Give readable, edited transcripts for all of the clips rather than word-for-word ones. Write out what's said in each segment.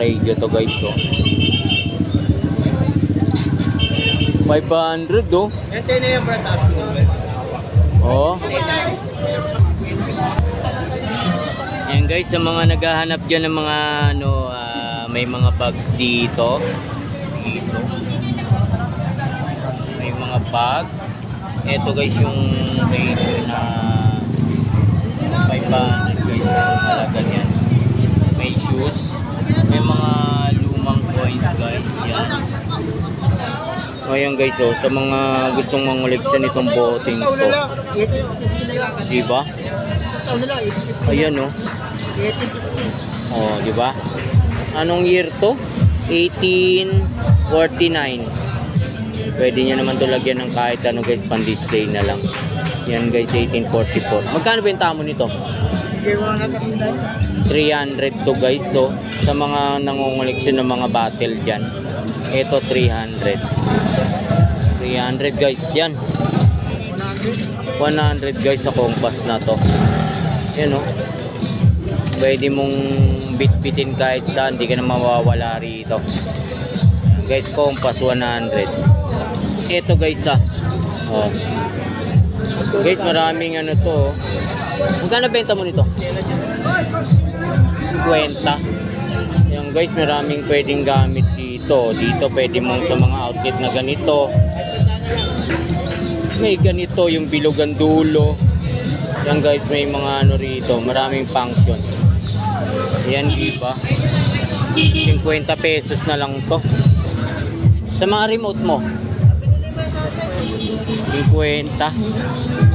radio to guys. So 500 oh. Ito na yung brand Oh. Yan guys, sa mga naghahanap dyan ng mga ano, may mga bags dito. May mga bag. Ito guys yung radio na 500 guys. Talaga yan. May shoes. May mga lumang coins guys. Yan. Ayan guys, oh, sa mga gustong manguliksan itong boting to. Diba? Ayan oh. Oh, diba? Anong year to? 1849. Pwede nyo naman to lagyan ng kahit ano guys, pan-display na lang. Yan guys, 1844. Magkano benta mo nito? 300 to guys. So, sa mga nangunguliksyon ng mga battle dyan, ito 300. 300 guys, yan. 100 guys sa compass na to. Yan oh. Pwede mong bitbitin kahit saan, hindi ka na mawawala rito. Guys, compass 100. Ito guys oh. Guys, maraming ano to oh. Magkano benta mo nito? 50. Yan guys, maraming pwedeng gamit dito. Dito pwede mong sa mga outfit na ganito. May ganito yung bilugan dulo. Yan guys, may mga ano rito, maraming function. Yan, diba? 50 pesos na lang to. Sa mga remote mo 50.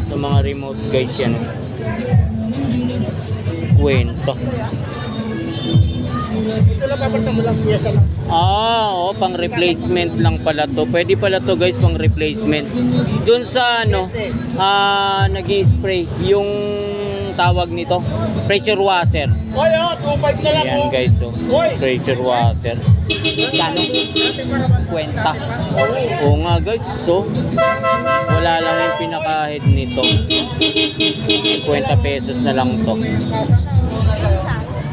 Sa mga remote guys, yan 50. Ito lang papalitan mo lang piyesa lang. Oo, pang replacement lang pala to. Pwede pala to guys, pang replacement. Doon sa ano, nag-spray yung tawag nito, pressure washer. Oy, 2.5 na lang. Ayan guys, so pressure washer. Kano? 50. Oo nga guys, so wala lang yung pinaka-head nito. 50 pesos na lang to.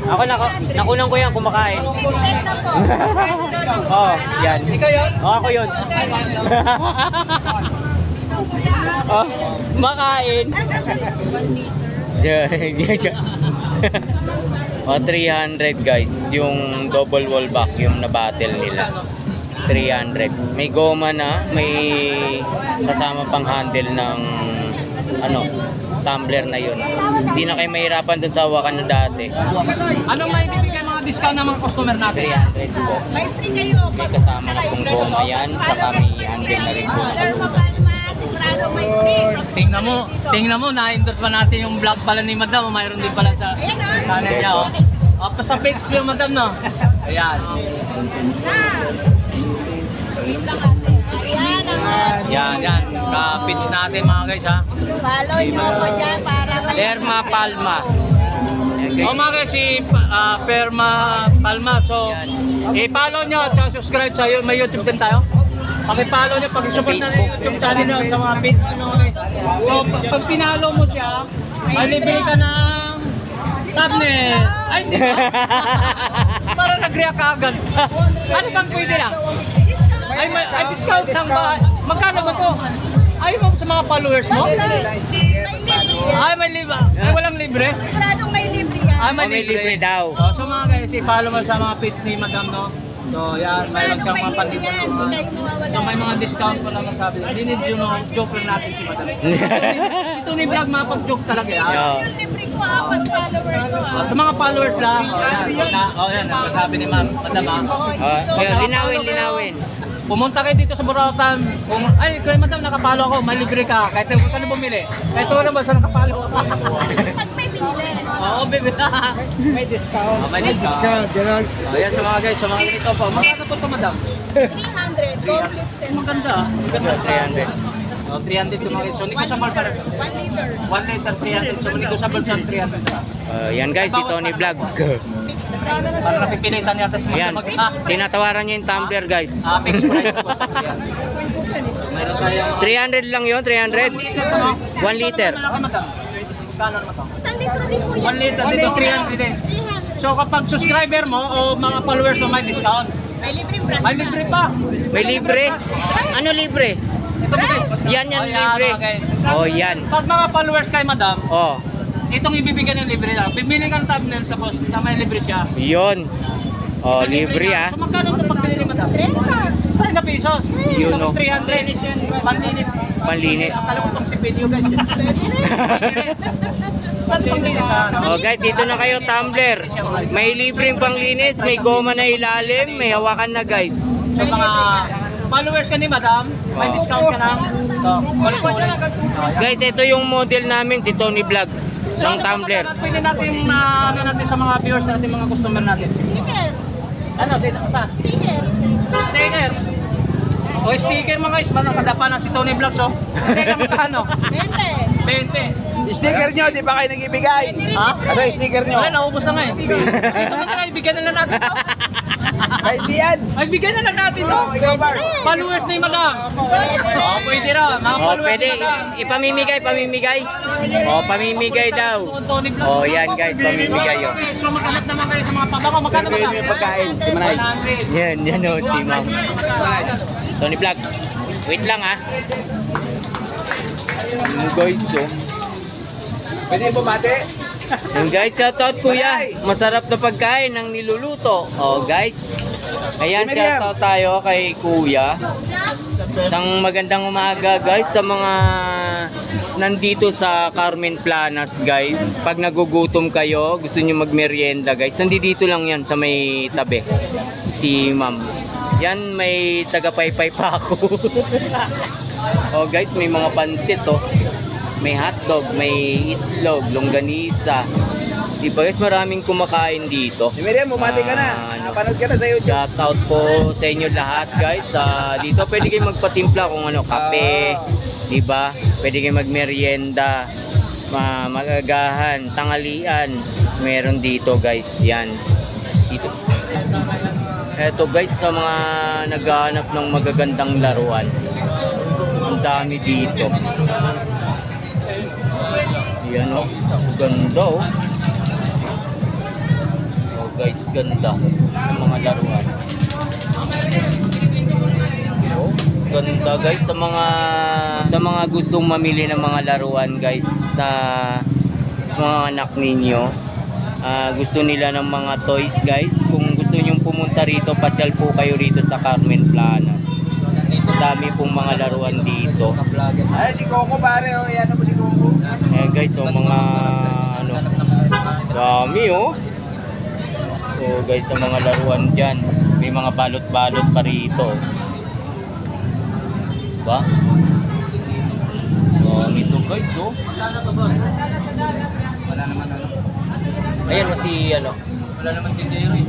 Ako nakunan ko yan kumakain. Oh, yan. Ikaw yun? Oh, ako yun. Oh, makain. 1 liter. Oh, 300 guys. Yung double wall vacuum na battle nila. 300. May goma na, may kasama pang handle ng ano, tumbler na yun. Hindi na kayo mahirapan dun sa hawakan na dati. Anong may bibigay mga discount ng mga customer natin? 300 po. May free kayo. May kasama na pong goma yan. Saka may handle na rin po na kalugan. Sigurado may free. Tingnan mo, na-endorse pa natin yung vlog pala ni Madam. Mayroon din pala sa channel niya, oh. Pa sa page yung Madam, no? Ayan. Yan. Ka-page natin mga guys, ha? Follow nyo ko dyan para Perma Palma. O mga guys, si Perma Palma. So, i-follow nyo at subscribe sa may YouTube din tayo. Paki-follow nyo, paki-support na yung YouTube channel nyo sa mga page nyo mga guys. So, pag pinalo mo siya, ay libre ka ng thumbnail. Ay, hindi ba? Para nag-react ka agad. Ano bang pwede lang? Ay, discount lang ba? Magkano ba to? Ay, mo sa mga followers mo? Ay, may libre. Ay, walang libre? Siguradong may libre yan. Ay, may May libre. libre daw. Oh, so mga guys, i-follow mo sa mga page ni Madam, no? So, yan, mayroon siyang mga pandito ng mga... So, may mga discount pa naman sabi. Hindi nyo, no? Joke lang natin si Madam. Ito ni vlog, mga pag-joke talaga, yan. Yo. Yung libre ko, 4 followers ko. Oh, sa mga followers lang, yan, sabi ni Madam, ha? Oh, linawin. Pumunta kayo dito sa Burautan. Ay, kaya Madam, nakapalo ako, may libre ka. Kahit kung ka na bumili. Kahit wala ba sa nakapalo. Pag may binili. Oo, baby. May discount. May discount. Ayan sa mga guys, sa mga ganito po. Magkano po ito, Madam? 300. Gold lips and Maganda, ah. Maganda. 300. Oh, 300 yung mga guys. So, negotiable pa rin. 1 liter. 1 liter, 300. So, negotiable sa 300. Yan guys, si Tony Vlog. Para napipilitan yata si Yan, Madam. tinatawaran niya yung tumbler guys. Fixed price po. Mayroon tayong... 300 lang yun, 300. 1 liter. Madam. Kano naman to? 1 litro din po 1 yan. liter dito, 300 din. 300. So So kapag subscriber mo o mga followers mo may discount. May libreng brush May libre pa. May libre? Ano libre? Ito ba guys? Yan Oh, libre. mga guys. Oh, yan. Pag mga followers kay madam, Oh, itong ibibigyan ng libre lang. Bibili ka ng thumbnail tapos na may libre siya. yun. Oh, Ito, libre lang. ah. So magkano ito pag pinili madam? 30 pesos. Yun, Tapos no. 300. Panlinis. Panlinis. Alam mo itong si video guys. Panlinis ah. Oh guys, dito na kayo, Tumblr. May libreng panglinis, may goma na ilalim, may hawakan na guys. So mga followers ka ni madam, may discount ka ng Guys, ito yung model namin, si Tony Vlog. Ng Tumblr. Pwede natin ano natin sa mga viewers natin, mga customer natin. Sticker. Ano, dito pa. Sticker. Sticker. O sticker mga guys, madapa na si Tony Vlog so. Sticker magkano? 20. 20. Sticker nyo, di ba kayo nagbibigay? Ha? Ano yung sticker nyo? Ay, naubos na nga eh. Dito mo na, ibigyan na lang natin to. Ay, di yan. Ay, bigyan na lang natin to. Ikaw, Bar. Followers ni madam. Oh, pwede raw. Mga Oh, followers pwede. ni madam. Pamimigay. Oh, pamimigay daw. Tony Vlog. Oh, yan guys, pamimigay oh. So maghanap naman kayo sa mga pabango. Magkano ba? May pagkain, si Manay. 100. Yan oh, si Ma'am. Tony Vlog. Wait lang ah. Yung guys oh. Pwede bumati? Yung guys, shoutout kuya. Masarap na pagkain ng niluluto. Oh guys. Ayan, Miriam. shoutout tayo kay kuya. Isang magandang umaga guys sa mga nandito sa Carmen Planas guys. Pag nagugutom kayo, gusto nyo magmerienda guys. Nandito lang yan sa may tabi. Si ma'am. Yan, may tagapaypay pa ako. Oh guys, may mga pansit oh. May hotdog, may itlog, longganisa. Diba guys, maraming kumakain dito. Si Miriam, bumati ka na. Ano? Napanood ka na sa YouTube. Shout out po sa inyo lahat guys. Dito pwede kayo magpatimpla kung ano, kape, 'di ba? Pwede kayo magmerienda, magagahan, tanghalian. Meron dito guys. Yan. Dito. Eto guys, sa mga naghahanap ng magagandang laruan. Ang dami dito. Yan oh. Ganda oh. Oh guys, ganda ng mga laruan. Oh, ganda guys sa mga gustong mamili ng mga laruan guys sa mga anak ninyo. Gusto nila ng mga toys guys. Kung gusto niyo pumunta rito, pasyal po kayo rito sa Carmen Planas. Dami pong mga laruan dito. Ay, si Coco pare, oh. Yan mo si Coco. Eh guys, so mga ano, dami oh. So guys, sa mga laruan dyan, may mga balot-balot pa rito. Diba? Dami ito guys oh. Wala naman ano. Ayan o si ano. Wala naman tindero eh.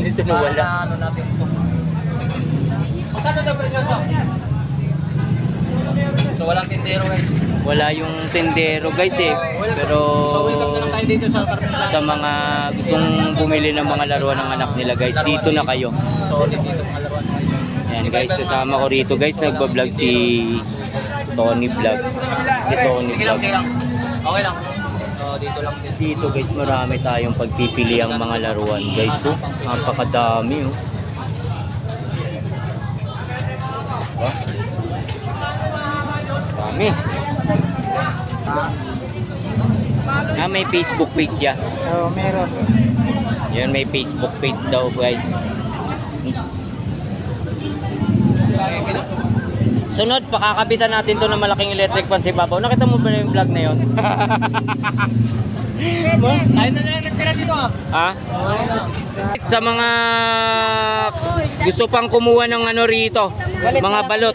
Dito na wala. Ano natin ito. Magkano daw presyo to? So walang tindero guys. Wala yung tendero guys eh. Pero So welcome na lang tayo dito sa Carmen Planas. sa mga gustong bumili ng mga laruan ng anak nila guys, dito na kayo. Solid dito mga laruan. Yan guys, kasama ko rito guys, nagbablog si Tony Vlog. Si Tony Sige lang, Vlog. sige lang. Okay lang. So dito lang din. Dito guys, marami tayong pagpipili ang mga laruan guys. So, napakadami oh. Diba? Dami. May Facebook page siya. Oo, meron. Yan, may Facebook page daw guys. Sunod, pakakabitan natin to ng malaking electric fan sa ibabaw. Nakita mo ba yung vlog na yun? Tayo na lang nagtira dito ah. Ha? Sa mga gusto pang kumuha ng ano rito, mga balot.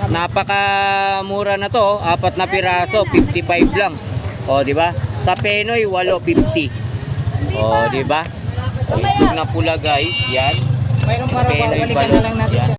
Napakamura na to, 4 na piraso, 55 lang. O, di ba? Sa Penoy 8.50. O, di ba? Itlog na pula guys, yan. Mayroon Penoy balot, yan.